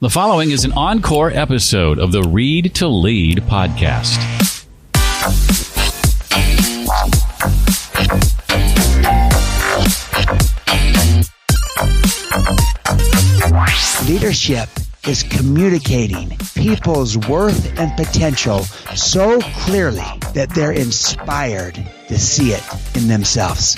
The following is an Encore episode of the Read to Lead podcast. Leadership is communicating people's worth and potential so clearly that they're inspired to see it in themselves.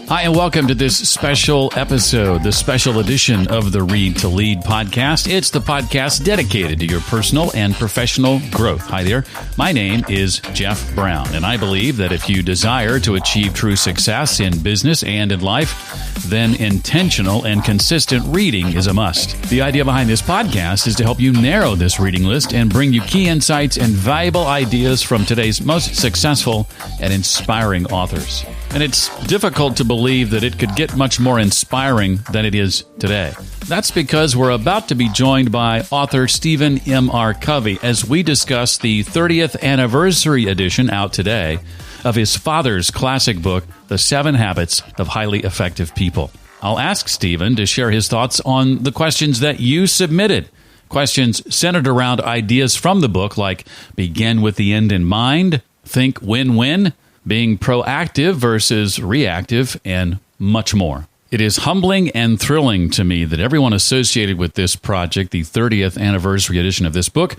Hi, and welcome to this special episode, the special edition of the Read to Lead podcast. It's the podcast dedicated to your personal and professional growth. Hi there. My name is Jeff Brown, and I believe that if you desire to achieve true success in business and in life, then intentional and consistent reading is a must. The idea behind this podcast is to help you narrow this reading list and bring you key insights and valuable ideas from today's most successful and inspiring authors. And it's difficult to believe that it could get much more inspiring than it is today. That's because we're about to be joined by author Stephen M.R. Covey as we discuss the 30th anniversary edition out today of his father's classic book, The 7 Habits of Highly Effective People. I'll ask Stephen to share his thoughts on the questions that you submitted. Questions centered around ideas from the book like begin with the end in mind, think win-win, being proactive versus reactive, and much more. It is humbling and thrilling to me that everyone associated with this project, the 30th anniversary edition of this book,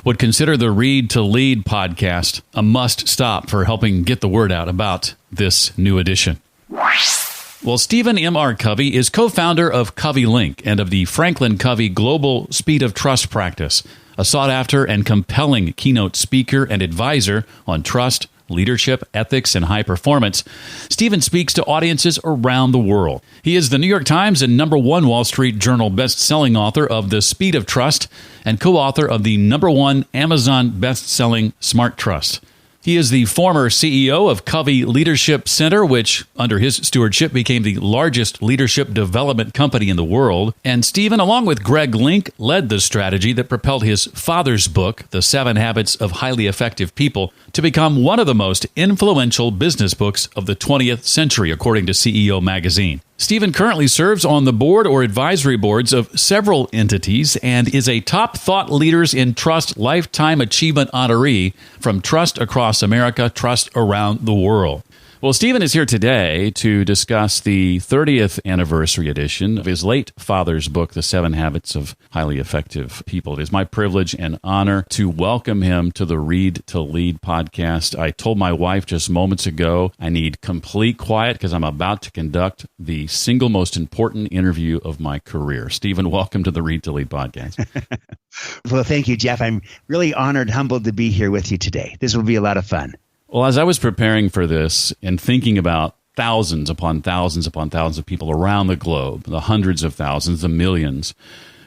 would consider the Read to Lead podcast a must-stop for helping get the word out about this new edition. Well, Stephen M.R. Covey is co-founder of Covey Link and of the Franklin Covey Global Speed of Trust practice, a sought-after and compelling keynote speaker and advisor on trust, leadership, ethics, and high performance. Stephen speaks to audiences around the world. He is the New York Times and #1 Wall Street Journal best-selling author of The Speed of Trust and co-author of the #1 Amazon best-selling Smart Trust. He is the former CEO of Covey Leadership Center, which, under his stewardship, became the largest leadership development company in the world. And Stephen, along with Greg Link, led the strategy that propelled his father's book, The 7 Habits of Highly Effective People, to become one of the most influential business books of the 20th century, according to CEO Magazine. Stephen currently serves on the board or advisory boards of several entities and is a top thought leaders in trust lifetime achievement honoree from Trust Across America, Trust Around the World. Well, Stephen is here today to discuss the 30th anniversary edition of his late father's book, The 7 Habits of Highly Effective People. It is my privilege and honor to welcome him to the Read to Lead podcast. I told my wife just moments ago I need complete quiet because I'm about to conduct the single most important interview of my career. Stephen, welcome to the Read to Lead podcast. Well, thank you, Jeff. I'm really honored, humbled to be here with you today. This will be a lot of fun. Well, as I was preparing for this and thinking about thousands upon thousands upon thousands of people around the globe, the hundreds of thousands, the millions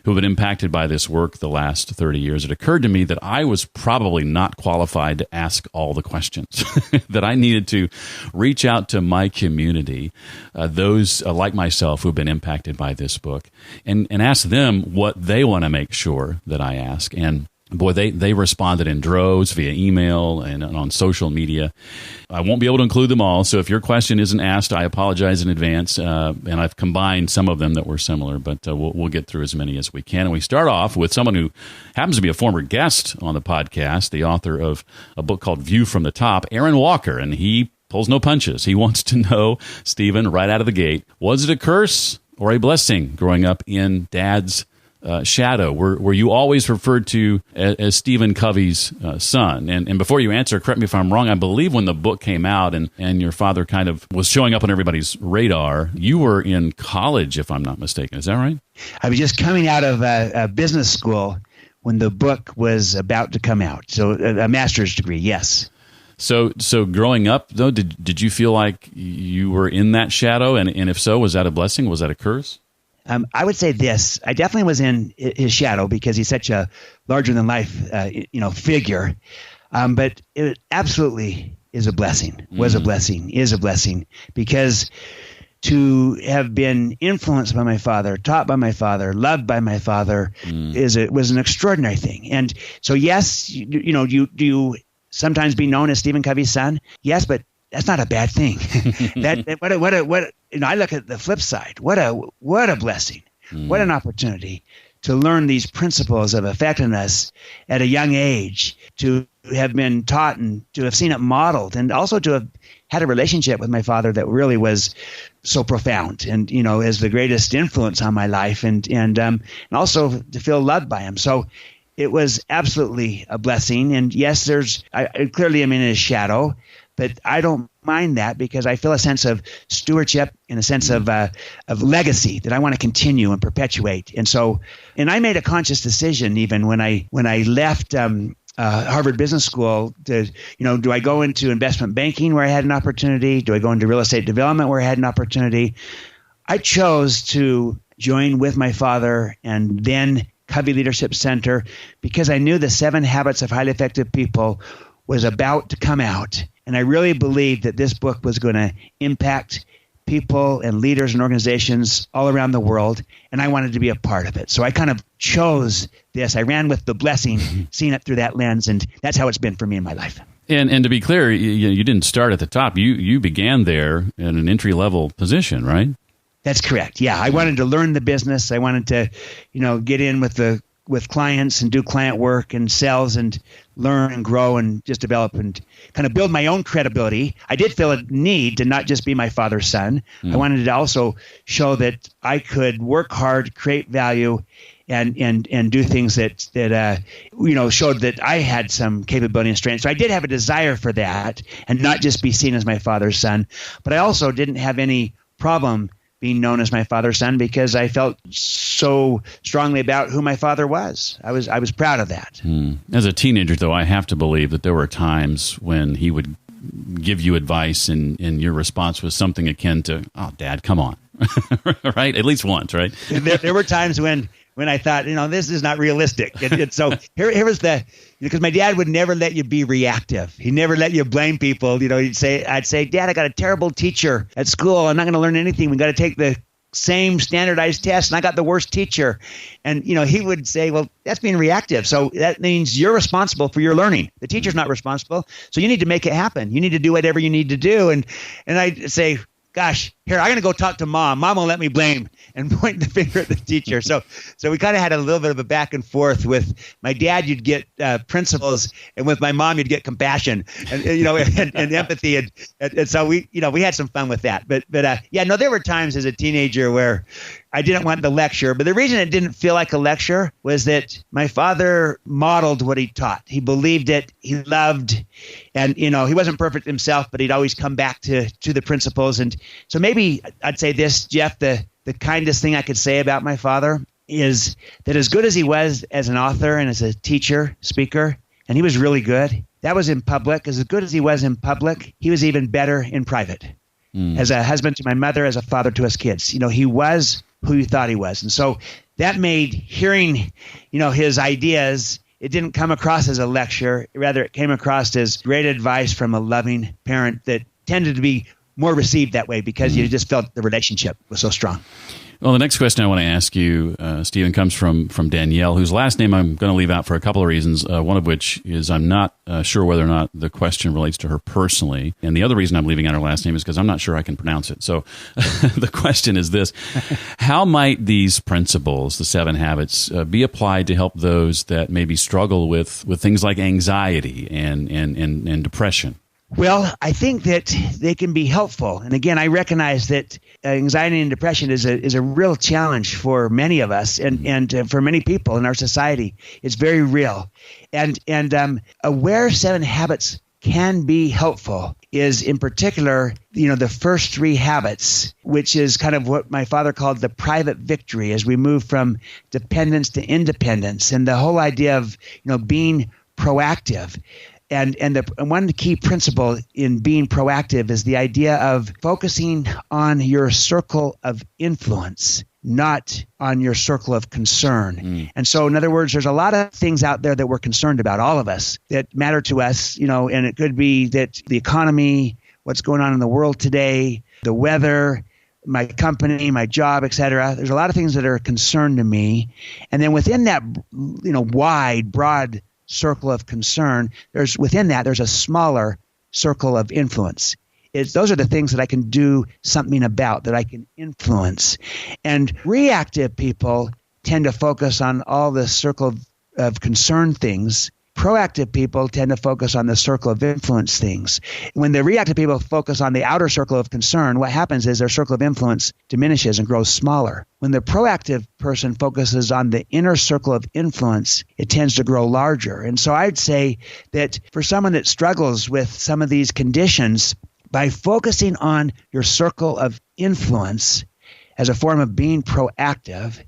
who have been impacted by this work the last 30 years, it occurred to me that I was probably not qualified to ask all the questions, that I needed to reach out to my community, those like myself who have been impacted by this book, and ask them what they want to make sure that I ask. And boy, they responded in droves via email and on social media. I won't be able to include them all, so if your question isn't asked, I apologize in advance, and I've combined some of them that were similar, but we'll get through as many as we can. And we start off with someone who happens to be a former guest on the podcast, the author of a book called View from the Top, Aaron Walker, and he pulls no punches. He wants to know, Stephen, right out of the gate, was it a curse or a blessing growing up in Dad's shadow? Were you always referred to as Stephen Covey's son? And before you answer, correct me if I'm wrong, I believe when the book came out and your father kind of was showing up on everybody's radar, you were in college, if I'm not mistaken. Is that right? I was just coming out of a business school when the book was about to come out. So a master's degree, yes. So growing up, though, did you feel like you were in that shadow? And if so, was that a blessing? Was that a curse? I would say this. I definitely was in his shadow because he's such a larger-than-life, figure. But it absolutely is a blessing, was a blessing, is a blessing, because to have been influenced by my father, taught by my father, loved by my father was an extraordinary thing. And so, yes, do you sometimes be known as Stephen Covey's son? Yes, but that's not a bad thing. I look at the flip side. What a blessing. What an opportunity to learn these principles of effectiveness at a young age, to have been taught and to have seen it modeled, and also to have had a relationship with my father that really was so profound and, is the greatest influence on my life, and also to feel loved by him. So it was absolutely a blessing. And yes, I clearly am in his shadow, but I don't mind that because I feel a sense of stewardship and a sense of legacy that I want to continue and perpetuate. And I made a conscious decision even when I left Harvard Business School to, do I go into investment banking where I had an opportunity? Do I go into real estate development where I had an opportunity? I chose to join with my father and then Covey Leadership Center because I knew the 7 Habits of Highly Effective People was about to come out. And I really believed that this book was going to impact people and leaders and organizations all around the world, and I wanted to be a part of it. So I kind of chose this. I ran with the blessing, seeing it through that lens, and that's how it's been for me in my life. And to be clear, you didn't start at the top. You began there in an entry-level position, right? That's correct. Yeah, I wanted to learn the business. I wanted to, get in with clients and do client work and sales and learn and grow and just develop and kind of build my own credibility. I did feel a need to not just be my father's son. I wanted to also show that I could work hard, create value, and do things that showed that I had some capability and strength. So I did have a desire for that and not just be seen as my father's son. But I also didn't have any problem being known as my father's son because I felt so strongly about who my father was. I was proud of that. As a teenager, though, I have to believe that there were times when he would give you advice and your response was something akin to, "Oh, Dad, come on." Right? At least once, right? There were times when I thought, this is not realistic. And so here was because my dad would never let you be reactive. He never let you blame people. I'd say, "Dad, I got a terrible teacher at school. I'm not going to learn anything. We got to take the same standardized test, and I got the worst teacher." And, he would say, "Well, that's being reactive. So that means you're responsible for your learning. The teacher's not responsible. So you need to make it happen. You need to do whatever you need to do." And I'd say, "Gosh, here, I'm going to go talk to Mom. Mom will let me blame," and point the finger at the teacher. So we kind of had a little bit of a back and forth. With my dad, you'd get principles, and with my mom, you'd get compassion and and empathy. And so we had some fun with that. But there were times as a teenager where I didn't want the lecture. But the reason it didn't feel like a lecture was that my father modeled what he taught. He believed it. He loved, and he wasn't perfect himself, but he'd always come back to the principles. And so maybe I'd say this, Jeff, the kindest thing I could say about my father is that as good as he was as an author and as a teacher, speaker, and he was really good, that was in public. As good as he was in public, he was even better in private. As a husband to my mother, as a father to his kids. He was who you thought he was. And so that made hearing, his ideas, it didn't come across as a lecture. Rather, it came across as great advice from a loving parent that tended to be more received that way because you just felt the relationship was so strong. Well, the next question I want to ask you, Stephen, comes from Danielle, whose last name I'm going to leave out for a couple of reasons, one of which is I'm not sure whether or not the question relates to her personally. And the other reason I'm leaving out her last name is because I'm not sure I can pronounce it. So the question is this: how might these principles, the 7 habits, be applied to help those that maybe struggle with things like anxiety and depression? Well, I think that they can be helpful. And again, I recognize that anxiety and depression is a real challenge for many of us and for many people in our society. It's very real. And where 7 habits can be helpful is in particular, the first 3 habits, which is kind of what my father called the private victory as we move from dependence to independence, and the whole idea of, being proactive. And one key principle in being proactive is the idea of focusing on your circle of influence, not on your circle of concern. And so, in other words, there's a lot of things out there that we're concerned about, all of us, that matter to us, and it could be that the economy, what's going on in the world today, the weather, my company, my job, et cetera. There's a lot of things that are a concern to me. And then within that, wide, broad circle of concern, there's a smaller circle of influence. Those are the things that I can do something about, that I can influence. And reactive people tend to focus on all the circle of concern things. Proactive people tend to focus on the circle of influence things. When the reactive people focus on the outer circle of concern, what happens is their circle of influence diminishes and grows smaller. When the proactive person focuses on the inner circle of influence, it tends to grow larger. And so I'd say that for someone that struggles with some of these conditions, by focusing on your circle of influence as a form of being proactive,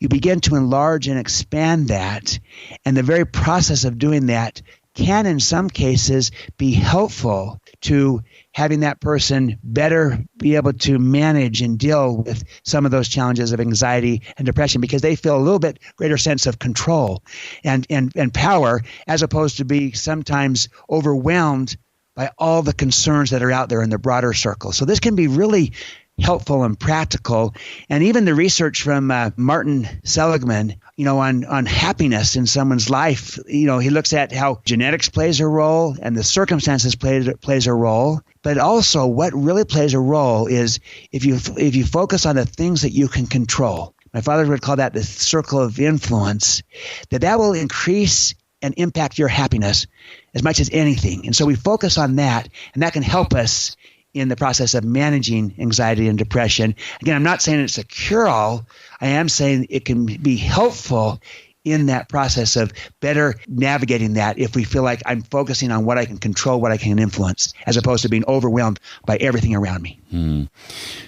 you begin to enlarge and expand that. And the very process of doing that can, in some cases, be helpful to having that person better be able to manage and deal with some of those challenges of anxiety and depression, because they feel a little bit greater sense of control and power, as opposed to be sometimes overwhelmed by all the concerns that are out there in the broader circle. So this can be really helpful and practical. And even the research from Martin Seligman, on happiness in someone's life, he looks at how genetics plays a role and the circumstances plays a role. But also what really plays a role is if you focus on the things that you can control. My father would call that the circle of influence, that will increase and impact your happiness as much as anything. And so we focus on that, and that can help us in the process of managing anxiety and depression. Again, I'm not saying it's a cure-all. I am saying it can be helpful in that process of better navigating that if we feel like I'm focusing on what I can control, what I can influence, as opposed to being overwhelmed by everything around me.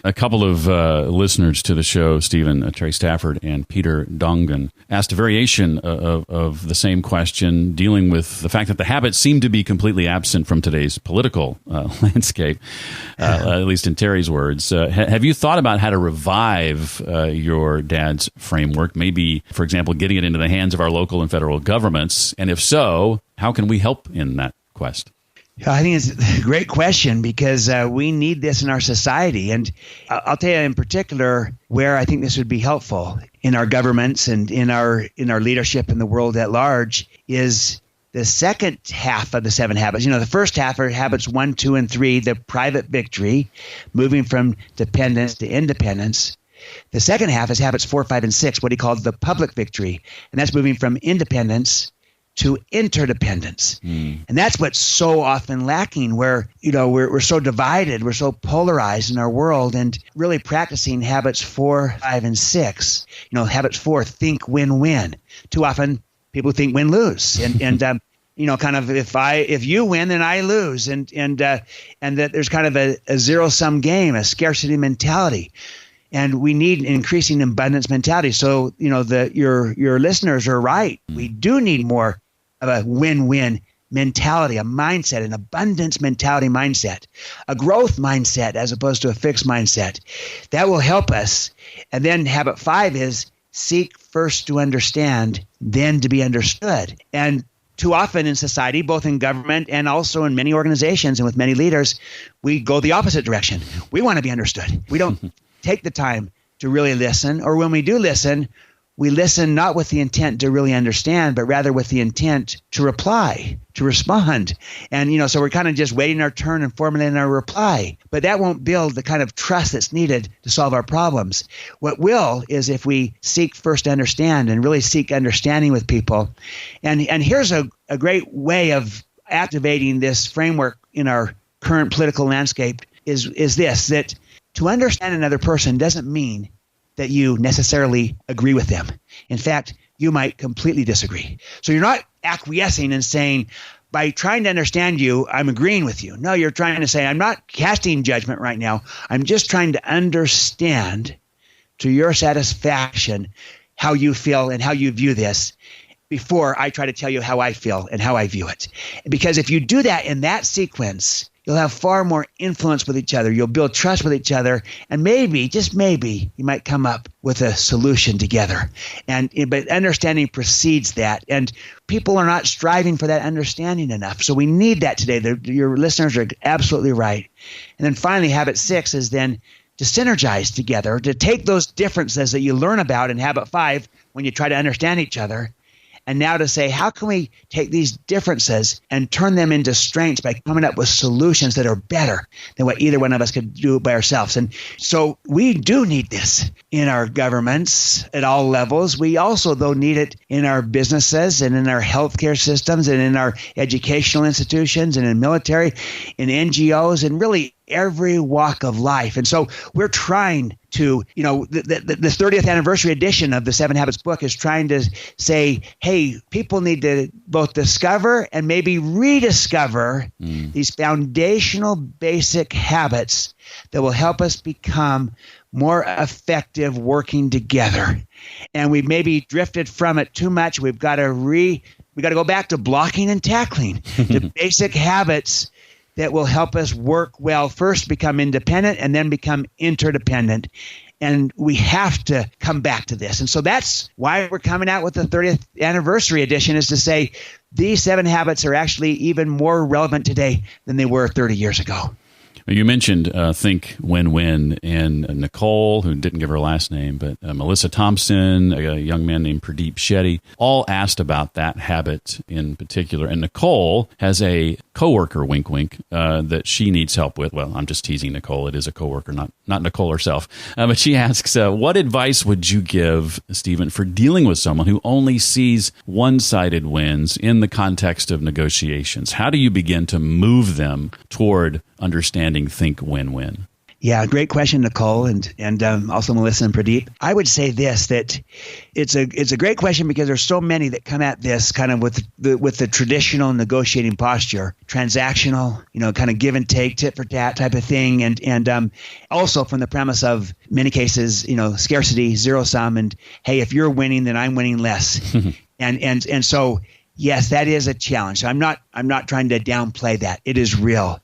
A couple of listeners to the show, Stephen, Trey Stafford and Peter Dongan, asked a variation of the same question, dealing with the fact that the habits seem to be completely absent from today's political landscape, at least in Terry's words. Have you thought about how to revive your dad's framework, maybe, for example, getting it into the hands of our local and federal governments? And if so, how can we help in that quest? I think it's a great question, because we need this in our society. And I'll tell you in particular where I think this would be helpful in our governments and in our leadership in the world at large is the second half of the 7 habits. The first half are habits 1, 2, and 3, the private victory, moving from dependence to independence. The second half is habits 4, 5, and 6, what he called the public victory. And that's moving from independence to interdependence. And that's what's so often lacking, where, we're so divided, we're so polarized in our world, and really practicing habits 4, 5, and 6. Habits 4, think, win, win. Too often people think win, lose. And kind of if you win, then I lose. And that there's kind of a zero-sum game, a scarcity mentality. And we need an increasing abundance mentality. So, your listeners are right. We do need more of a win-win mentality, a mindset, an abundance mentality mindset, a growth mindset as opposed to a fixed mindset. That will help us. And then habit 5 is seek first to understand, then to be understood. And too often in society, both in government and also in many organizations and with many leaders, we go the opposite direction. We want to be understood. We don't take the time to really listen, or when we do listen, we listen not with the intent to really understand, but rather with the intent to reply, to respond. And, so we're kind of just waiting our turn and formulating our reply. But that won't build the kind of trust that's needed to solve our problems. What will is if we seek first to understand and really seek understanding with people. And here's a great way of activating this framework in our current political landscape is this, that to understand another person doesn't mean that you necessarily agree with them. In fact, you might completely disagree. So you're not acquiescing and saying, by trying to understand you, I'm agreeing with you. No, you're trying to say, I'm not casting judgment right now. I'm just trying to understand to your satisfaction how you feel and how you view this before I try to tell you how I feel and how I view it. Because if you do that in that sequence, you'll have far more influence with each other. You'll build trust with each other. And maybe, just maybe, you might come up with a solution together. But understanding precedes that. And people are not striving for that understanding enough. So we need that today. Your listeners are absolutely right. And then finally, habit 6 is then to synergize together, to take those differences that you learn about in habit 5 when you try to understand each other, And now to say, how can we take these differences and turn them into strengths by coming up with solutions that are better than what either one of us could do by ourselves? And so we do need this in our governments at all levels. We also, though, need it in our businesses and in our healthcare systems and in our educational institutions and in military, in NGOs, and really every walk of life. And so we're trying to, the 30th anniversary edition of the 7 Habits book is trying to say, hey, people need to both discover and maybe rediscover these foundational basic habits that will help us become more effective working together. And we've maybe drifted from it too much. We've got to go back to blocking and tackling, to basic habits that will help us work well, first become independent and then become interdependent. And we have to come back to this. And so that's why we're coming out with the 30th anniversary edition, is to say these 7 habits are actually even more relevant today than they were 30 years ago. You mentioned Think Win-Win, and Nicole, who didn't give her last name, but Melissa Thompson, a young man named Pradeep Shetty, all asked about that habit in particular. And Nicole has a coworker, wink, wink, that she needs help with. Well, I'm just teasing Nicole. It is a coworker, not Nicole herself. But she asks, what advice would you give, Stephen, for dealing with someone who only sees one-sided wins in the context of negotiations? How do you begin to move them toward understanding Think Win-Win? Yeah, great question, Nicole, and also Melissa and Pradeep. I would say this, that it's a great question because there's so many that come at this kind of with the traditional negotiating posture, transactional, kind of give and take, tit for tat type of thing, and also from the premise of many cases, scarcity, zero sum, and hey, if you're winning, then I'm winning less, and so. Yes, that is a challenge. I'm not trying to downplay that. It is real.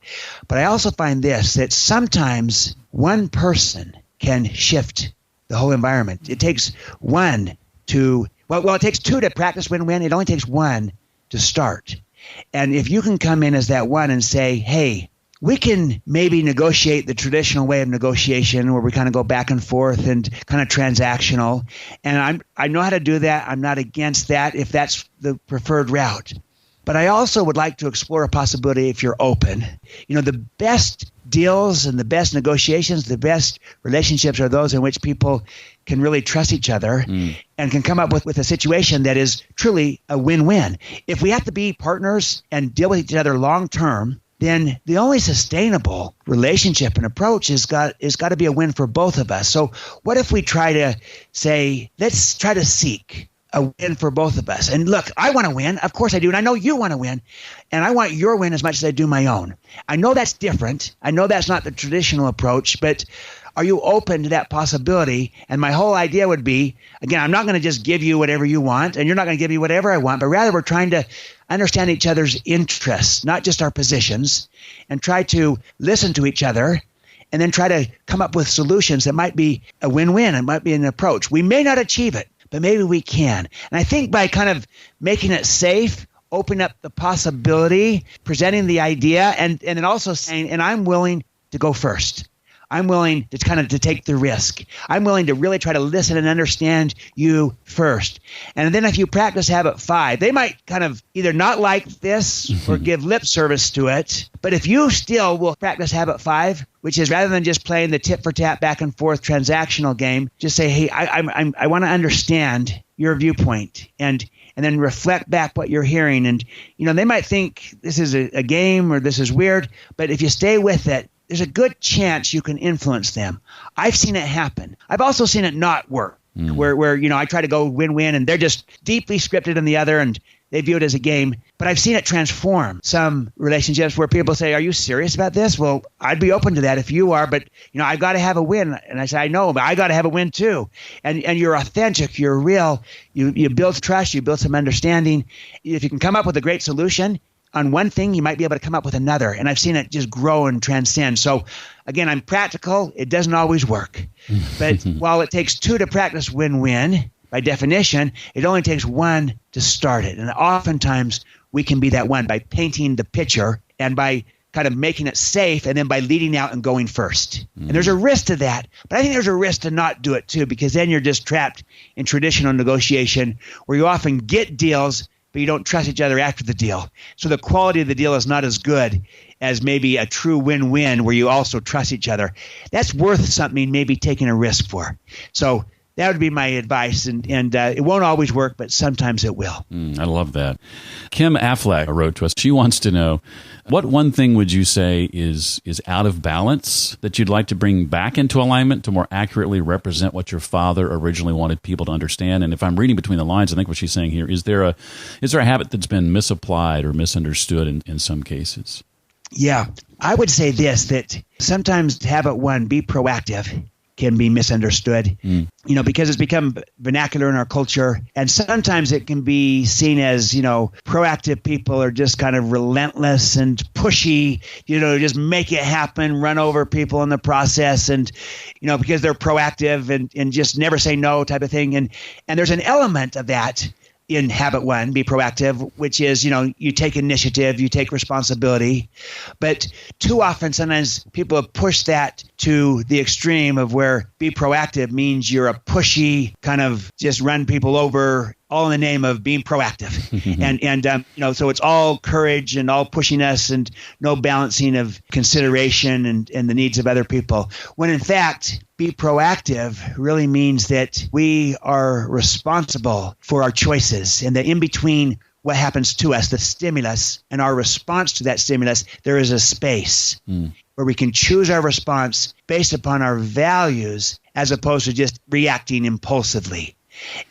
But I also find this, that sometimes one person can shift the whole environment. It takes one to, well, it takes two to practice win-win. It only takes one to start. And if you can come in as that one and say, hey, we can maybe negotiate the traditional way of negotiation where we kind of go back and forth and kind of transactional. And I know how to do that. I'm not against that if that's the preferred route. But I also would like to explore a possibility if you're open. The best deals and the best negotiations, the best relationships are those in which people can really trust each other and can come up with a situation that is truly a win-win. If we have to be partners and deal with each other long-term, then the only sustainable relationship and approach is got to be a win for both of us. So what if we try to say, let's try to seek a win for both of us. And look, I want to win. Of course I do. And I know you want to win. And I want your win as much as I do my own. I know that's different. I know that's not the traditional approach, but are you open to that possibility? And my whole idea would be, again, I'm not going to just give you whatever you want, and you're not going to give me whatever I want, but rather we're trying to understand each other's interests, not just our positions, and try to listen to each other, and then try to come up with solutions that might be a win-win. It might be an approach. We may not achieve it, but maybe we can. And I think by kind of making it safe, opening up the possibility, presenting the idea, and then also saying, and I'm willing to go first. I'm willing to kind of to take the risk. I'm willing to really try to listen and understand you first. And then if you practice habit 5, they might kind of either not like this or give lip service to it. But if you still will practice habit 5, which is rather than just playing the tit for tat back and forth transactional game, just say, hey, I want to understand your viewpoint and then reflect back what you're hearing. And, they might think this is a game or this is weird, but if you stay with it, there's a good chance you can influence them. I've seen it happen. I've also seen it not work, where I try to go win-win and they're just deeply scripted in the other and they view it as a game. But I've seen it transform some relationships where people say, are you serious about this? Well, I'd be open to that if you are, but I've got to have a win. And I say, I know, but I got to have a win too. And you're authentic, you're real, you build trust, you build some understanding. If you can come up with a great solution on one thing, you might be able to come up with another. And I've seen it just grow and transcend. So again, I'm practical. It doesn't always work. But while it takes two to practice win-win, by definition, it only takes one to start it. And oftentimes we can be that one by painting the picture and by kind of making it safe and then by leading out and going first. And there's a risk to that. But I think there's a risk to not do it too, because then you're just trapped in traditional negotiation where you often get deals, but you don't trust each other after the deal. So the quality of the deal is not as good as maybe a true win-win where you also trust each other. That's worth something, maybe taking a risk for. So that would be my advice, and it won't always work, but sometimes it will. I love that. Kim Affleck wrote to us. She wants to know, what one thing would you say is out of balance that you'd like to bring back into alignment to more accurately represent what your father originally wanted people to understand? And if I'm reading between the lines, I think what she's saying here, is there a habit that's been misapplied or misunderstood in some cases? Yeah, I would say this, that sometimes habit one, be proactive, can be misunderstood, because it's become vernacular in our culture. And sometimes it can be seen as, proactive people are just kind of relentless and pushy, just make it happen, run over people in the process. And, because they're proactive and just never say no type of thing. And there's an element of that in habit one, be proactive, which is, you take initiative, you take responsibility. But too often, sometimes people have pushed that to the extreme of where be proactive means you're a pushy kind of just run people over, all in the name of being proactive. So it's all courage and all pushiness and no balancing of consideration and the needs of other people. When in fact, be proactive really means that we are responsible for our choices, and that in between what happens to us, the stimulus, and our response to that stimulus, there is a space where we can choose our response based upon our values as opposed to just reacting impulsively.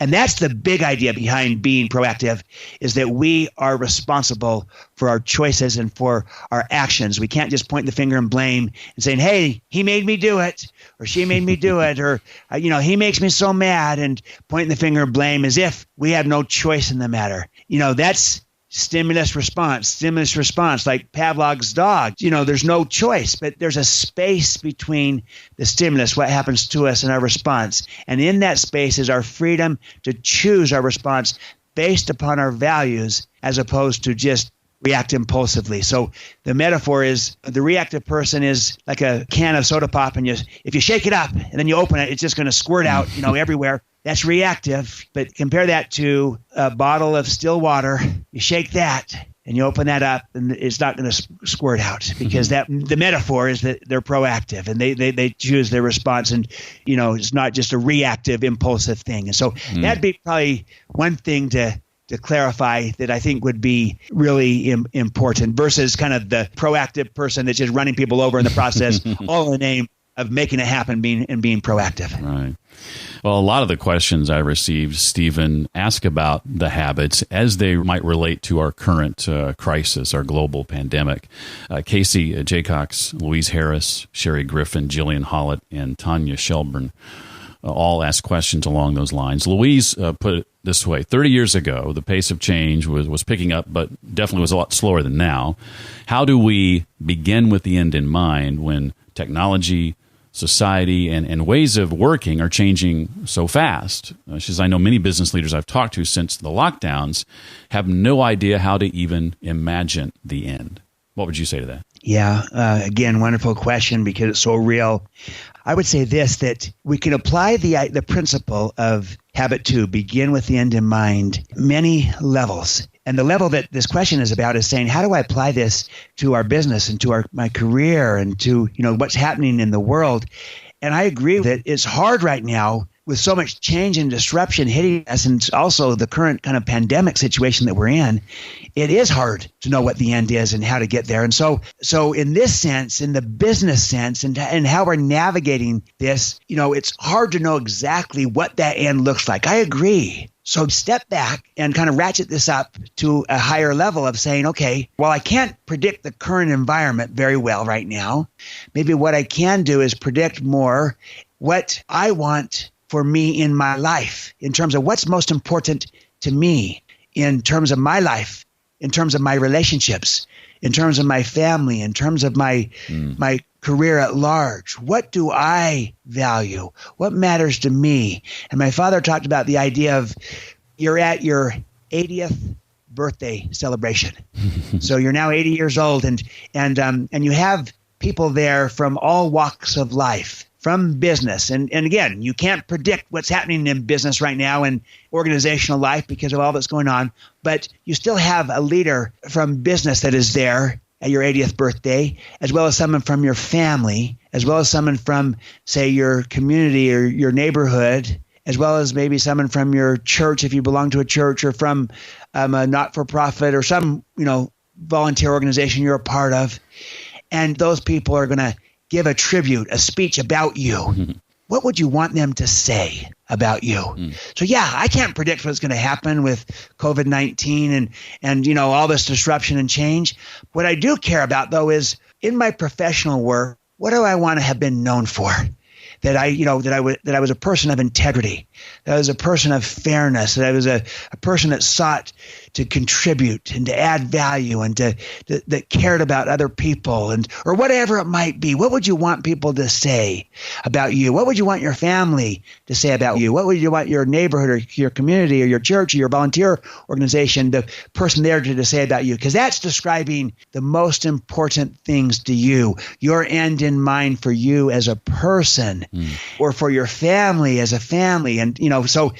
And that's the big idea behind being proactive, is that we are responsible for our choices and for our actions. We can't just point the finger and blame and saying, hey, he made me do it, or she made me do it, or, he makes me so mad, and pointing the finger and blame as if we have no choice in the matter. That's stimulus response, like Pavlov's dog. There's no choice, but there's a space between the stimulus, what happens to us, and our response. And in that space is our freedom to choose our response based upon our values as opposed to just react impulsively. So the metaphor is the reactive person is like a can of soda pop, and if you shake it up and then you open it, it's just going to squirt out, everywhere. That's reactive. But compare that to a bottle of still water. You shake that and you open that up, and it's not going to squirt out, because the metaphor is that they're proactive and they choose their response, and it's not just a reactive, impulsive thing. And so that'd be probably one thing to clarify that I think would be really important, versus kind of the proactive person that's just running people over in the process, all in the name of making it happen, being proactive. Right. Well, a lot of the questions I received, Stephen, ask about the habits as they might relate to our current crisis, our global pandemic. Casey Jaycox, Louise Harris, Sherry Griffin, Jillian Hollett, and Tanya Shelburne all ask questions along those lines. Louise put it this way: 30 years ago, the pace of change was picking up, but definitely was a lot slower than now. How do we begin with the end in mind when technology, society, and ways of working are changing so fast? She says, I know many business leaders I've talked to since the lockdowns have no idea how to even imagine the end. What would you say to that? Yeah, again, wonderful question, because it's so real. I would say this, that we can apply the principle of habit 2, begin with the end in mind, many levels. And the level that this question is about is saying, how do I apply this to our business and to my career and to what's happening in the world? And I agree that it's hard right now with so much change and disruption hitting us, and also the current kind of pandemic situation that we're in. It is hard to know what the end is and how to get there. And so in this sense, in the business sense, and how we're navigating this, it's hard to know exactly what that end looks like. I agree. So step back and kind of ratchet this up to a higher level of saying, okay, well, I can't predict the current environment very well right now. Maybe what I can do is predict more what I want for me in my life, in terms of what's most important to me, in terms of my life, in terms of my relationships, in terms of my family, in terms of my career at large. What do I value? What matters to me? And my father talked about the idea of you're at your 80th birthday celebration. So you're now 80 years old, and you have people there from all walks of life, from business. And again, you can't predict what's happening in business right now and organizational life because of all that's going on, but you still have a leader from business that is there at your 80th birthday, as well as someone from your family, as well as someone from, say, your community or your neighborhood, as well as maybe someone from your church if you belong to a church, or from a not-for-profit or some, volunteer organization you're a part of. And those people are going to give a tribute, a speech about you. Mm-hmm. What would you want them to say about you? So I can't predict what's going to happen with COVID-19 and all this disruption and change. What I do care about, though, is in my professional work, what do I want to have been known for? That I was a person of integrity, that I was a person of fairness, that I was a person that sought to contribute and to add value and that cared about other people or whatever it might be. What would you want people to say about you? What would you want your family to say about you? What would you want your neighborhood or your community or your church or your volunteer organization, the person there to say about you? Because that's describing the most important things to you, your end in mind for you as a person. Or for your family as a family. And, so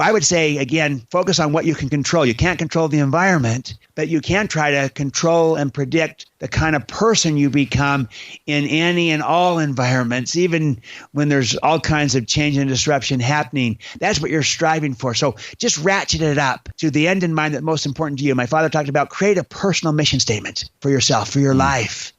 I would say, again, focus on what you can control. You can't control the environment, but you can try to control and predict the kind of person you become in any and all environments, even when there's all kinds of change and disruption happening. That's what you're striving for. So just ratchet it up to the end in mind that's most important to you. My father talked about create a personal mission statement for yourself, for your life.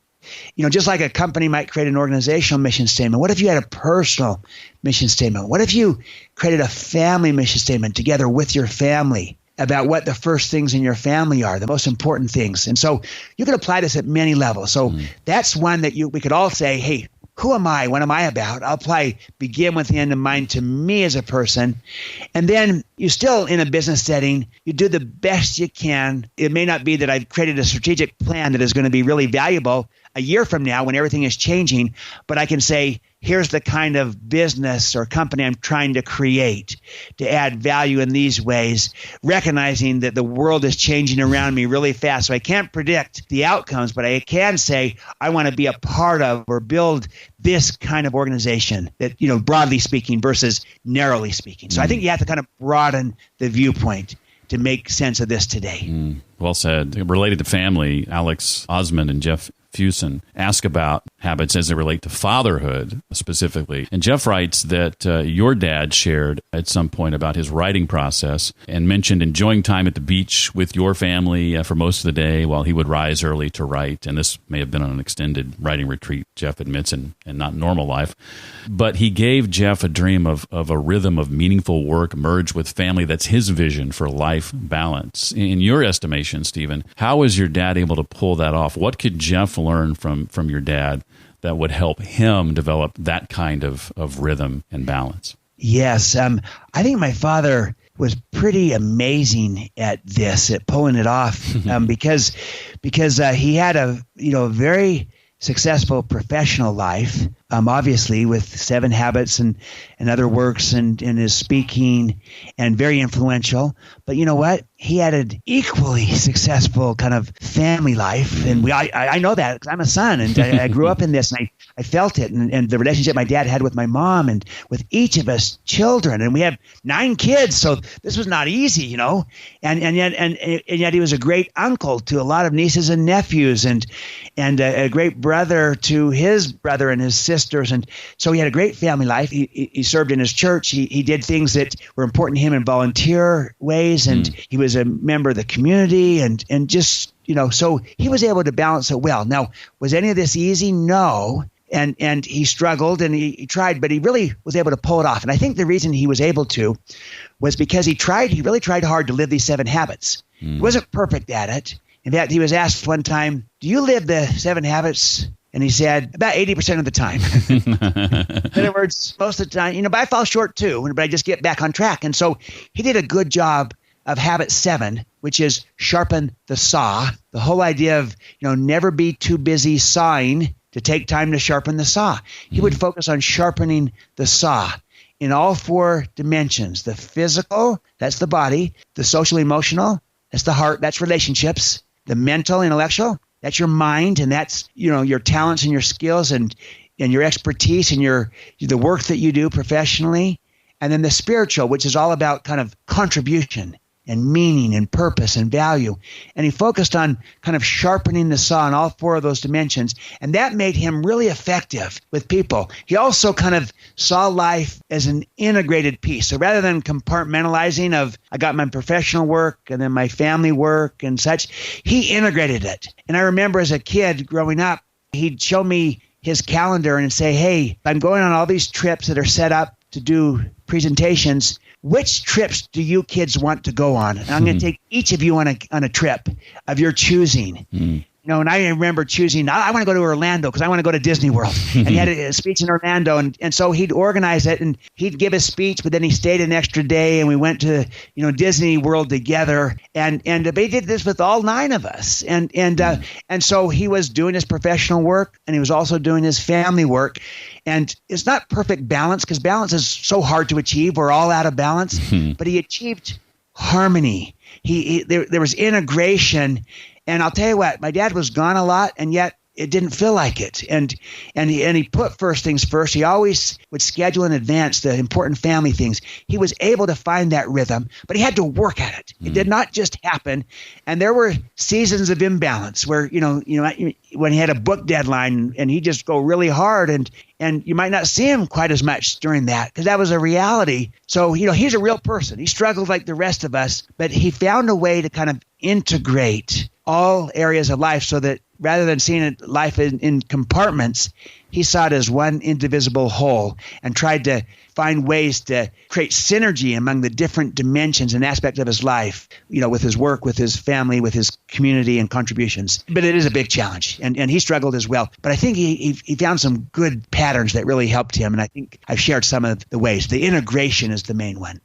Just like a company might create an organizational mission statement, what if you had a personal mission statement? What if you created a family mission statement together with your family about what the first things in your family are, the most important things? And so you can apply this at many levels. So that's one that we could all say, hey, who am I? What am I about? I'll begin with the end in mind to me as a person. And then you still, in a business setting, you do the best you can. It may not be that I've created a strategic plan that is going to be really valuable a year from now when everything is changing, but I can say, here's the kind of business or company I'm trying to create to add value in these ways, recognizing that the world is changing around me really fast. So I can't predict the outcomes, but I can say I want to be a part of or build this kind of organization that, broadly speaking versus narrowly speaking. So I think you have to kind of broaden the viewpoint to make sense of this today. Well said. Related to family, Alex Osmond and Jeff Fusen ask about habits as they relate to fatherhood specifically. And Jeff writes that your dad shared at some point about his writing process and mentioned enjoying time at the beach with your family for most of the day while he would rise early to write. And this may have been on an extended writing retreat, Jeff admits, and not normal life. But he gave Jeff a dream of a rhythm of meaningful work merged with family. That's his vision for life balance. In your estimation, Stephen, how was your dad able to pull that off? What could Jeff learn from your dad that would help him develop that kind of rhythm and balance? Yes. I think my father was pretty amazing at this, at pulling it off, because he had a very successful professional life, obviously with 7 Habits and other works and his speaking, and very influential. But you know what? He had an equally successful kind of family life. And I know that because I'm a son and I grew up in this, and I felt it. And the relationship my dad had with my mom and with each of us children. And we have 9 kids, so this was not easy, and yet he was a great uncle to a lot of nieces and nephews, and a great brother to his brother and his sisters. And so he had a great family life. He served in his church. He did things that were important to him in volunteer ways, and he was a member of the community, and just, so he was able to balance it well. Now, was any of this easy? No. And he struggled and he tried, but he really was able to pull it off. And I think the reason he was able to was because he really tried hard to live these 7 habits. He wasn't perfect at it. In fact, he was asked one time, do you live the 7 habits? And he said, about 80% of the time. In other words, most of the time, but I fall short too, but I just get back on track. And so he did a good job of habit 7, which is sharpen the saw. The whole idea of, never be too busy sawing to take time to sharpen the saw. He would focus on sharpening the saw in all 4 dimensions: the physical, that's the body; the social emotional, that's the heart, that's relationships. The mental, intellectual, that's your mind, and that's, your talents and your skills and your expertise and the work that you do professionally. And then the spiritual, which is all about kind of contribution and meaning and purpose and value. And he focused on kind of sharpening the saw in all four of those dimensions. And that made him really effective with people. He also kind of saw life as an integrated piece. So rather than compartmentalizing of, I got my professional work and then my family work and such, he integrated it. And I remember as a kid growing up, he'd show me his calendar and say, hey, I'm going on all these trips that are set up to do presentations. Which trips do you kids want to go on? And I'm going to take each of you on a trip of your choosing. And I remember choosing, I want to go to Orlando because I want to go to Disney World. And he had a speech in Orlando. And so he'd organize it and he'd give a speech, but then he stayed an extra day and we went to, Disney World together. And they did this with all 9 of us. And so he was doing his professional work and he was also doing his family work. And it's not perfect balance because balance is so hard to achieve. We're all out of balance. But he achieved harmony. There was integration. And I'll tell you what, my dad was gone a lot, and yet it didn't feel like it. And he put first things first. He always would schedule in advance the important family things. He was able to find that rhythm, but he had to work at it. It did not just happen. And there were seasons of imbalance where, when he had a book deadline and he'd just go really hard and you might not see him quite as much during that because that was a reality. So, he's a real person. He struggled like the rest of us, but he found a way to kind of integrate all areas of life so that rather than seeing life in compartments, he saw it as one indivisible whole and tried to find ways to create synergy among the different dimensions and aspects of his life, with his work, with his family, with his community and contributions. But it is a big challenge, and he struggled as well. But I think he found some good patterns that really helped him, and I think I've shared some of the ways. The integration is the main one.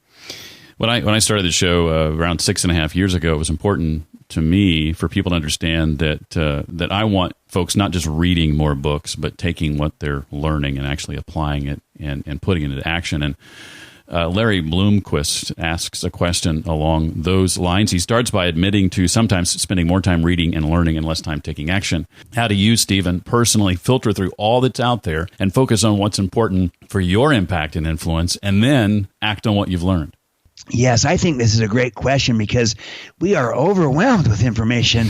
When I started the show around 6.5 years ago, it was important to me for people to understand that I want folks not just reading more books, but taking what they're learning and actually applying it and putting it into action. And Larry Bloomquist asks a question along those lines. He starts by admitting to sometimes spending more time reading and learning and less time taking action. How do you, Stephen, personally filter through all that's out there and focus on what's important for your impact and influence, and then act on what you've learned? Yes, I think this is a great question because we are overwhelmed with information.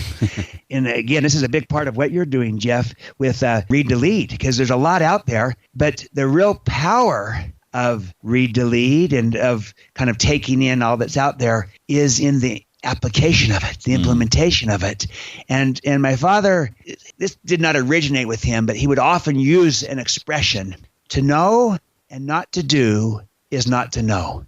And again, this is a big part of what you're doing, Jeff, with Read to Lead, because there's a lot out there. But the real power of Read to Lead and of kind of taking in all that's out there is in the application of it, the implementation of it. And my father, this did not originate with him, but he would often use an expression, to know and not to do is not to know.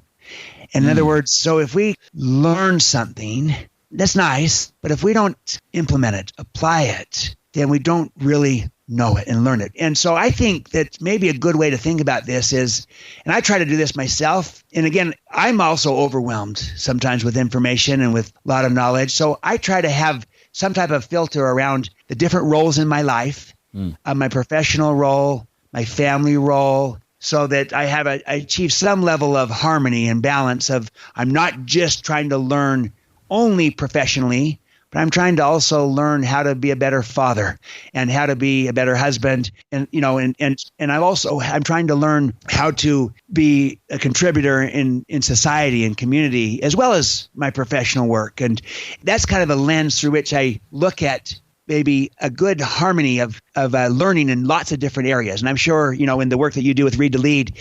In other words, so if we learn something, that's nice, but if we don't implement it, apply it, then we don't really know it and learn it. And so I think that maybe a good way to think about this is, and I try to do this myself, and again, I'm also overwhelmed sometimes with information and with a lot of knowledge. So I try to have some type of filter around the different roles in my life, my professional role, my family role, so that I achieve some level of harmony and balance of I'm not just trying to learn only professionally, but I'm trying to also learn how to be a better father and how to be a better husband. And, I'm trying to learn how to be a contributor in society and community, as well as my professional work. And that's kind of a lens through which I look at maybe a good harmony of learning in lots of different areas. And I'm sure, in the work that you do with Read to Lead,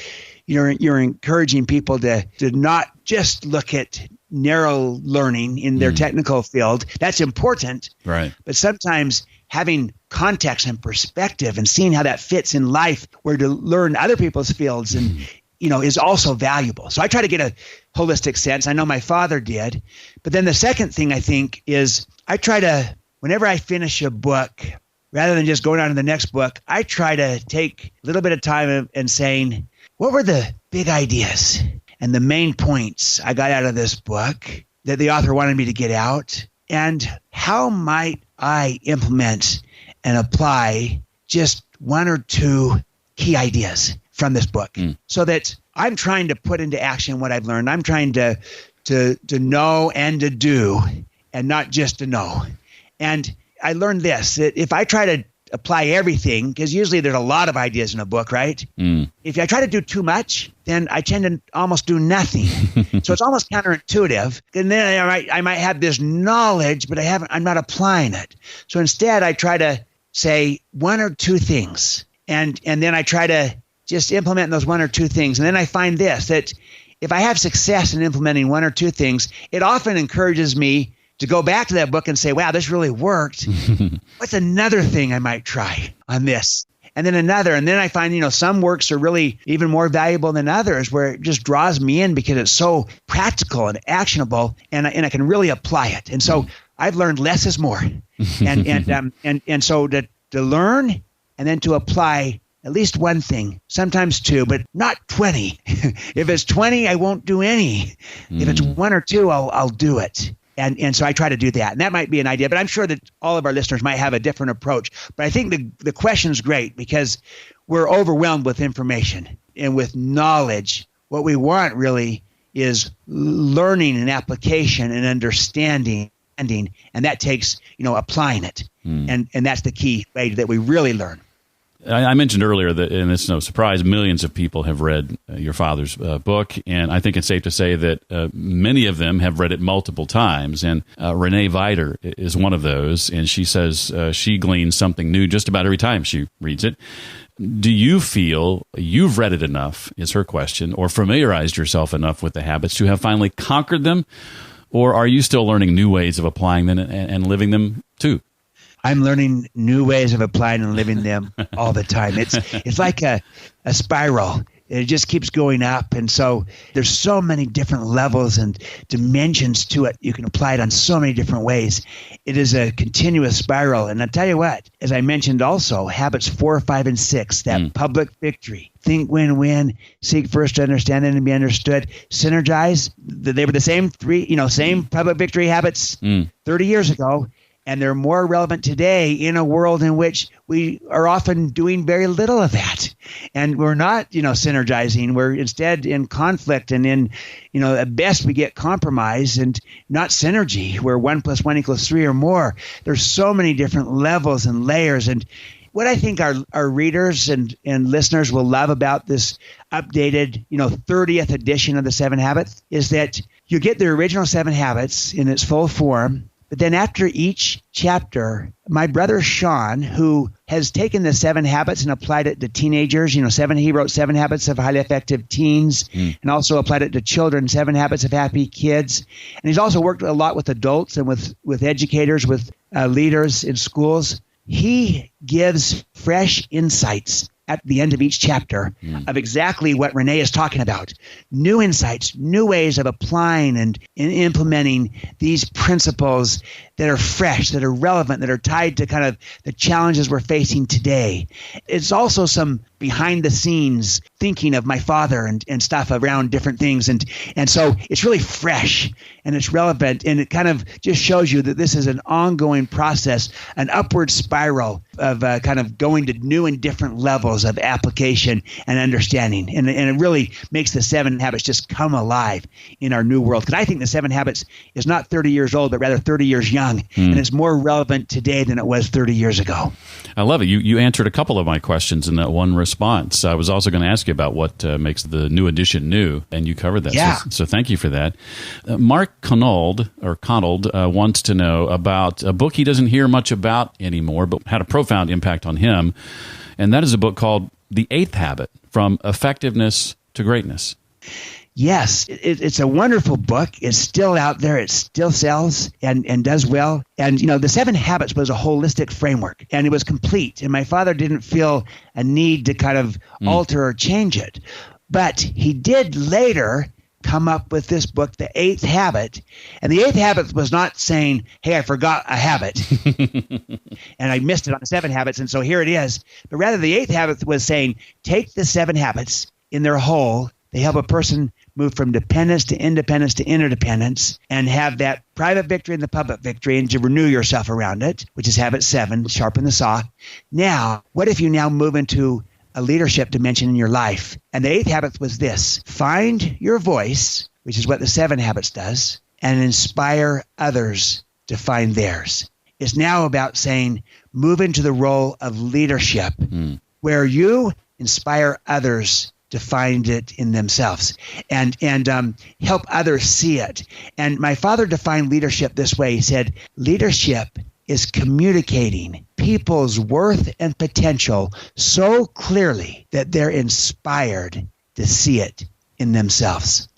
you're encouraging people to not just look at narrow learning in their technical field. That's important. Right. But sometimes having context and perspective and seeing how that fits in life, where to learn other people's fields and is also valuable. So I try to get a holistic sense. I know my father did. But then the second thing I think is I try to, whenever I finish a book, rather than just going on to the next book, I try to take a little bit of time and saying, what were the big ideas and the main points I got out of this book that the author wanted me to get out? And how might I implement and apply just one or two key ideas from this book so that I'm trying to put into action what I've learned. I'm trying to know and to do. and not just a no. And I learned this, that if I try to apply everything, because usually there's a lot of ideas in a book, right? If I try to do too much, then I tend to almost do nothing. So it's almost counterintuitive. And then I might have this knowledge, but I'm not applying it. So instead, I try to say one or two things, and then I try to just implement those one or two things. And then I find this, that if I have success in implementing one or two things, it often encourages me to go back to that book and say, wow, this really worked. What's another thing I might try on this? And then another. And then I find, some works are really even more valuable than others, where it just draws me in because it's so practical and actionable, and I can really apply it. And so I've learned less is more. And so to learn and then to apply at least one thing, sometimes two, but not 20. If it's 20, I won't do any. If it's one or two, I'll do it. And so I try to do that. And that might be an idea, but I'm sure that all of our listeners might have a different approach. But I think the question is great because we're overwhelmed with information and with knowledge. What we want really is learning and application and understanding. And that takes, applying it. And that's the key way that we really learn. I mentioned earlier that, and it's no surprise, millions of people have read your father's book, and I think it's safe to say that many of them have read it multiple times. And Renee Vider is one of those, and she says she gleans something new just about every time she reads it. Do you feel you've read it enough, is her question, or familiarized yourself enough with the habits to have finally conquered them, or are you still learning new ways of applying them and living them too? I'm learning new ways of applying and living them all the time. It's like a spiral. It just keeps going up. And so there's so many different levels and dimensions to it. You can apply it on so many different ways. It is a continuous spiral. And I'll tell you what, as I mentioned also, habits 4, 5, and 6, that public victory, think, win, seek first to understand and to be understood, synergize. They were the same same public victory habits 30 years ago. And they're more relevant today in a world in which we are often doing very little of that. And we're not, synergizing. We're instead in conflict, and in, at best we get compromise and not synergy, where 1 + 1 = 3 or more. There's so many different levels and layers. And what I think our readers and listeners will love about this updated, 30th edition of the 7 Habits is that you get the original 7 Habits in its full form. But then after each chapter, my brother Sean, who has taken the 7 Habits and applied it to teenagers, he wrote 7 Habits of Highly Effective Teens, and also applied it to children, 7 Habits of Happy Kids. And he's also worked a lot with adults and with educators, with leaders in schools. He gives fresh insights at the end of each chapter of exactly what Renee is talking about. New insights, new ways of applying and implementing these principles that are fresh, that are relevant, that are tied to kind of the challenges we're facing today. It's also some behind the scenes thinking of my father and stuff around different things. And so it's really fresh and it's relevant, and it kind of just shows you that this is an ongoing process, an upward spiral of kind of going to new and different levels of application and understanding. And it really makes the 7 Habits just come alive in our new world. Because I think the 7 Habits is not 30 years old, but rather 30 years young. And it's more relevant today than it was 30 years ago. I love it. You answered a couple of my questions in that one response. I was also going to ask you about what makes the new edition new, and you covered that. Yeah. So thank you for that. Mark Connell wants to know about a book he doesn't hear much about anymore, but had a profound impact on him. And that is a book called The 8th Habit, From Effectiveness to Greatness. Yes, it's a wonderful book. It's still out there. It still sells and does well. And, the 7 Habits was a holistic framework, and it was complete. And my father didn't feel a need to kind of alter or change it. But he did later come up with this book, The 8th Habit. And the 8th Habit was not saying, hey, I forgot a habit and I missed it on the 7 Habits, and so here it is. But rather, the 8th Habit was saying, take the 7 habits in their whole. They help a person move from dependence to independence to interdependence, and have that private victory and the public victory, and to renew yourself around it, which is habit 7, sharpen the saw. Now, what if you now move into a leadership dimension in your life? And the 8th habit was this: find your voice, which is what the 7 Habits does, and inspire others define theirs. It's now about saying, move into the role of leadership where you inspire others to find it in themselves and help others see it. And my father defined leadership this way. He said, leadership is communicating people's worth and potential so clearly that they're inspired to see it in themselves,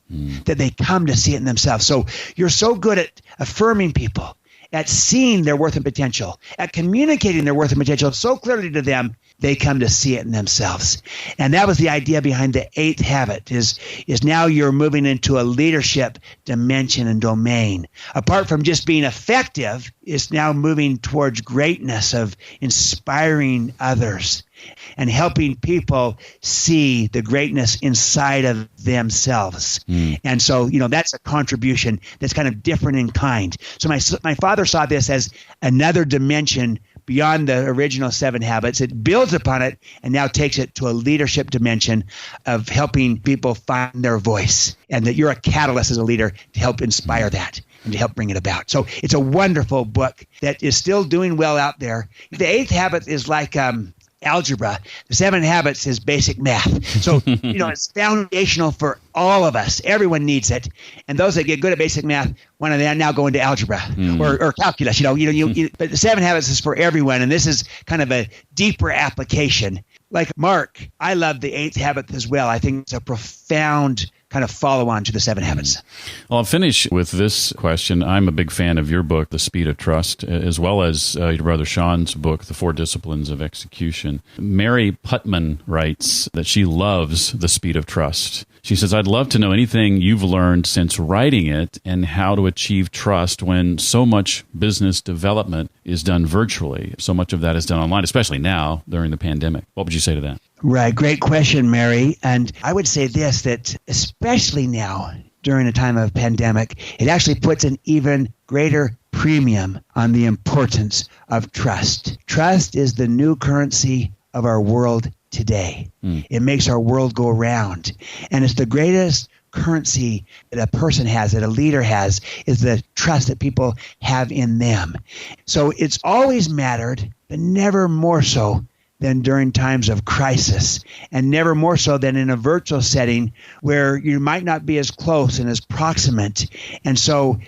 that they come to see it in themselves. So you're so good at affirming people, at seeing their worth and potential, at communicating their worth and potential so clearly to them, they come to see it in themselves. And that was the idea behind the 8th habit is now you're moving into a leadership dimension and domain. Apart from just being effective, it's now moving towards greatness of inspiring others and helping people see the greatness inside of themselves. And so, that's a contribution that's kind of different in kind. So my father saw this as another dimension beyond the original 7 habits. It builds upon it and now takes it to a leadership dimension of helping people find their voice, and that you're a catalyst as a leader to help inspire that and to help bring it about. So it's a wonderful book that is still doing well out there. The 8th habit is like algebra. The 7 habits is basic math. So, it's foundational for all of us. Everyone needs it. And those that get good at basic math want to now go into algebra or calculus. But the 7 habits is for everyone. And this is kind of a deeper application. Like Mark, I love the 8th habit as well. I think it's a profound kind of follow on to the 7 habits. Well, I'll finish with this question. I'm a big fan of your book, The Speed of Trust, as well as your brother Sean's book, The 4 Disciplines of Execution. Mary Putman writes that she loves The Speed of Trust. She says, I'd love to know anything you've learned since writing it and how to achieve trust when so much business development is done virtually. So much of that is done online, especially now during the pandemic. What would you say to that? Right. Great question, Mary. And I would say this, that especially now during a time of pandemic, it actually puts an even greater premium on the importance of trust. Trust is the new currency of our world today. It makes our world go round. And it's the greatest currency that a person has, that a leader has, is the trust that people have in them. So it's always mattered, but never more so than during times of crisis, and never more so than in a virtual setting where you might not be as close and as proximate. And so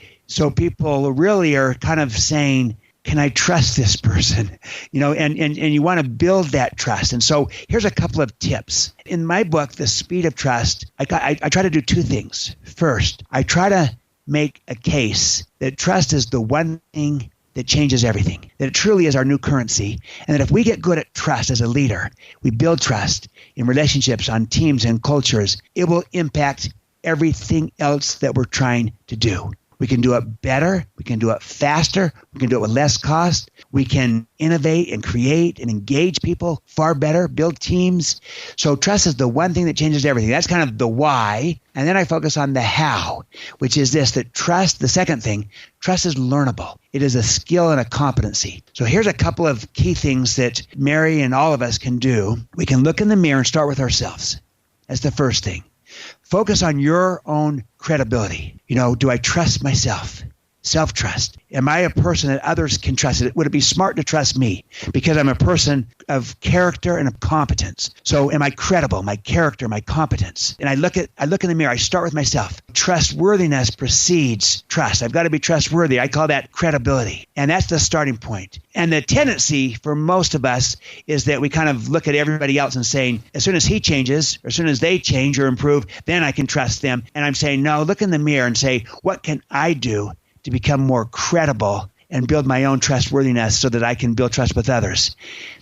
people really are kind of saying, can I trust this person? And you want to build that trust. And so here's a couple of tips. In my book, The Speed of Trust, I try to do 2 things. First, I try to make a case that trust is the one thing that changes everything, that it truly is our new currency, and that if we get good at trust as a leader, we build trust in relationships, on teams and cultures, it will impact everything else that we're trying to do. We can do it better. We can do it faster. We can do it with less cost. We can innovate and create and engage people far better, build teams. So trust is the one thing that changes everything. That's kind of the why. And then I focus on the how, which is this, that trust, the second thing, trust is learnable. It is a skill and a competency. So here's a couple of key things that Mary and all of us can do. We can look in the mirror and start with ourselves. That's the first thing. Focus on your own credibility. Do I trust myself? Self-trust. Am I a person that others can trust? Would it be smart to trust me? Because I'm a person of character and of competence. So am I credible? My character, my competence. And I look in the mirror. I start with myself. Trustworthiness precedes trust. I've got to be trustworthy. I call that credibility. And that's the starting point. And the tendency for most of us is that we kind of look at everybody else and saying, as soon as he changes, or as soon as they change or improve, then I can trust them. And I'm saying, no, look in the mirror and say, what can I do to become more credible and build my own trustworthiness so that I can build trust with others?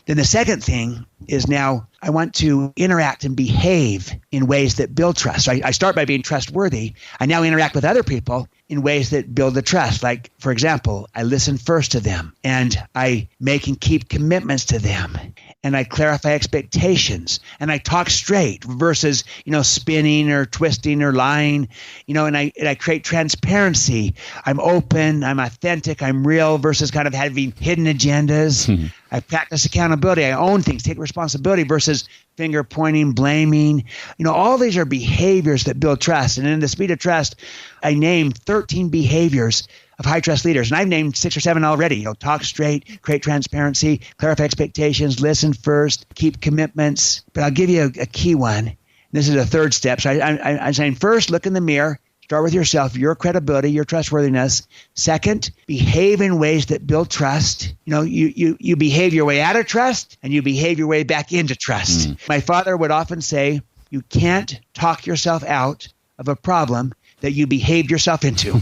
Then the second thing is now I want to interact and behave in ways that build trust. So I start by being trustworthy. I now interact with other people in ways that build the trust. Like, for example, I listen first to them, and I make and keep commitments to them, and I clarify expectations, and I talk straight versus, spinning or twisting or lying, and I create transparency. I'm open, I'm authentic, I'm real versus kind of having hidden agendas. I practice accountability. I own things, take responsibility versus finger pointing, blaming. All these are behaviors that build trust. And in The Speed of Trust, I named 13 behaviors of high trust leaders. And I've named 6 or 7 already. Talk straight, create transparency, clarify expectations, listen first, keep commitments. But I'll give you a key one. This is a third step. So I'm saying first, look in the mirror. Start with yourself, your credibility, your trustworthiness. Second, behave in ways that build trust. You behave your way out of trust and you behave your way back into trust. My father would often say, you can't talk yourself out of a problem that you behaved yourself into.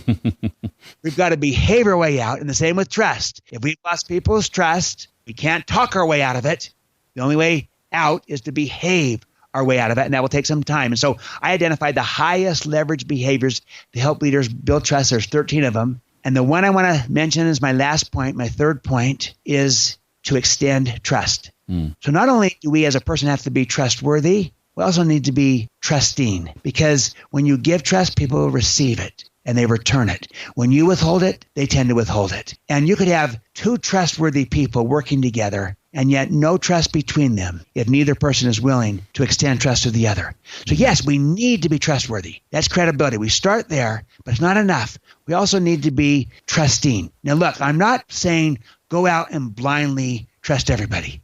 We've got to behave our way out, and the same with trust. If we've lost people's trust, we can't talk our way out of it. The only way out is to behave our way out of it, and that will take some time. And so I identified the highest leverage behaviors to help leaders build trust. There's 13 of them. And the one I want to mention is my last point, my third point, is to extend trust. So not only do we as a person have to be trustworthy, we also need to be trusting, because when you give trust, people will receive it and they return it. When you withhold it, they tend to withhold it. And you could have 2 trustworthy people working together and yet no trust between them if neither person is willing to extend trust to the other. So yes, we need to be trustworthy. That's credibility. We start there, but it's not enough. We also need to be trusting. Now look, I'm not saying go out and blindly trust everybody,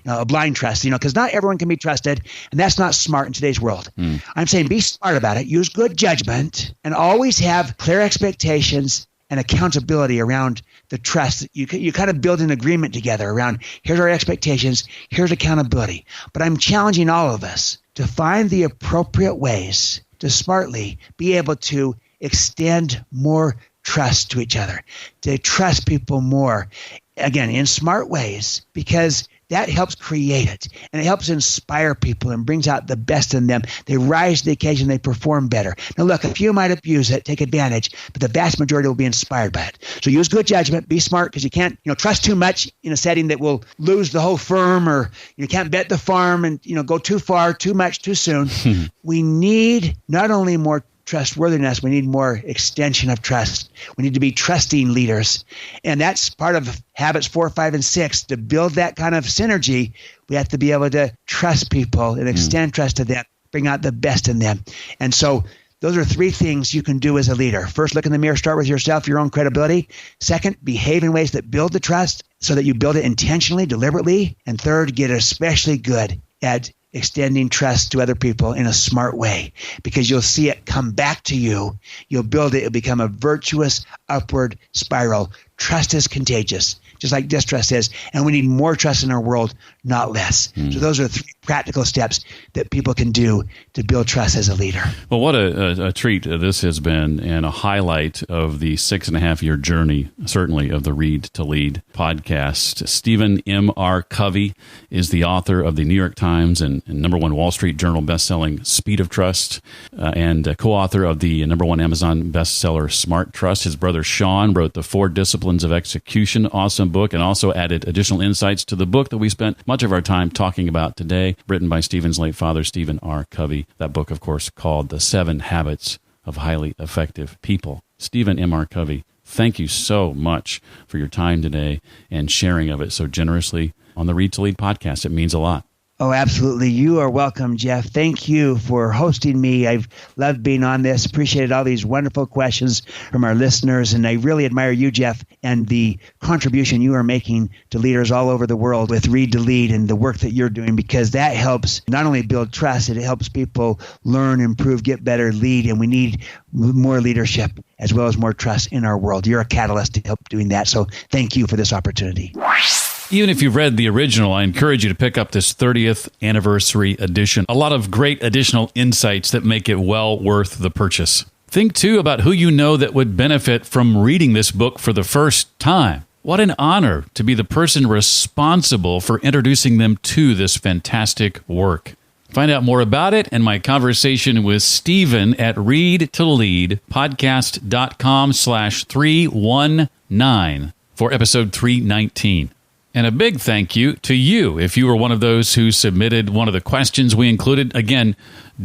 a blind trust, because not everyone can be trusted, and that's not smart in today's world. I'm saying be smart about it, use good judgment, and always have clear expectations and accountability around the trust. You kind of build an agreement together around, here's our expectations, here's accountability. But I'm challenging all of us to find the appropriate ways to smartly be able to extend more trust to each other, to trust people more, again, in smart ways, because that helps create it, and it helps inspire people and brings out the best in them. They rise to the occasion, they perform better. Now look, a few might abuse it, take advantage, but the vast majority will be inspired by it. So use good judgment, be smart, because you can't trust too much in a setting that will lose the whole firm, or you can't bet the farm and go too far, too much, too soon. We need not only more trustworthiness, we need more extension of trust. We need to be trusting leaders. And that's part of habits 4, 5, and 6. To build that kind of synergy, we have to be able to trust people and extend trust to them, bring out the best in them. And so those are 3 things you can do as a leader. First, look in the mirror, start with yourself, your own credibility. Second, behave in ways that build the trust so that you build it intentionally, deliberately. And third, get especially good at extending trust to other people in a smart way, because you'll see it come back to you. You'll build it. It'll become a virtuous upward spiral. Trust is contagious, just like distrust is. And we need more trust in our world, not less. So those are 3 practical steps that people can do to build trust as a leader. Well, what a treat this has been, and a highlight of the 6.5-year journey, certainly, of the Read to Lead podcast. Stephen M.R. Covey is the author of the New York Times and #1 Wall Street Journal bestselling Speed of Trust, and co-author of the #1 Amazon bestseller Smart Trust. His brother Sean wrote The 4 Disciplines of Execution, awesome book, and also added additional insights to the book that we spent much of our time talking about today, written by Stephen's late father, Stephen R. Covey. That book, of course, called The 7 Habits of Highly Effective People. Stephen M.R. Covey, thank you so much for your time today and sharing of it so generously on the Read to Lead podcast. It means a lot. Oh, absolutely. You are welcome, Jeff. Thank you for hosting me. I've loved being on this. Appreciated all these wonderful questions from our listeners. And I really admire you, Jeff, and the contribution you are making to leaders all over the world with Read to Lead and the work that you're doing, because that helps not only build trust, it helps people learn, improve, get better, lead. And we need more leadership as well as more trust in our world. You're a catalyst to help doing that. So thank you for this opportunity. Even if you've read the original, I encourage you to pick up this 30th anniversary edition. A lot of great additional insights that make it well worth the purchase. Think, too, about who you know that would benefit from reading this book for the first time. What an honor to be the person responsible for introducing them to this fantastic work. Find out more about it and my conversation with Stephen at readtolleadpodcast.com/319 for episode 319. And a big thank you to you if you were one of those who submitted one of the questions we included. Again,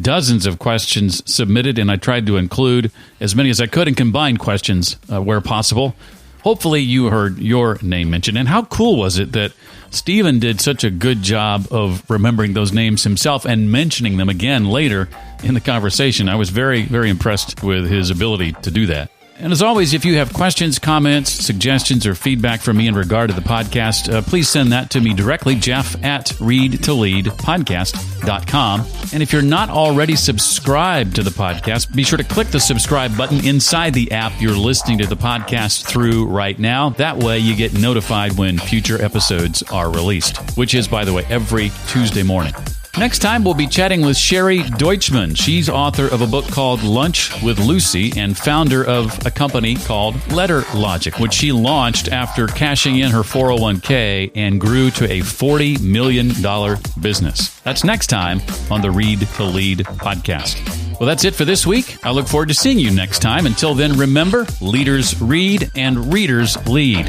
dozens of questions submitted, and I tried to include as many as I could and combine questions where possible. Hopefully you heard your name mentioned. And how cool was it that Stephen did such a good job of remembering those names himself and mentioning them again later in the conversation. I was very, very impressed with his ability to do that. And as always, if you have questions, comments, suggestions, or feedback from me in regard to the podcast, please send that to me directly, jeff@readtoleadpodcast.com. And if you're not already subscribed to the podcast, be sure to click the subscribe button inside the app you're listening to the podcast through right now. That way you get notified when future episodes are released, which is, by the way, every Tuesday morning. Next time, we'll be chatting with Sherry Deutschman. She's author of a book called Lunch with Lucy and founder of a company called Letter Logic, which she launched after cashing in her 401k and grew to a $40 million business. That's next time on the Read to Lead podcast. Well, that's it for this week. I look forward to seeing you next time. Until then, remember, leaders read and readers lead.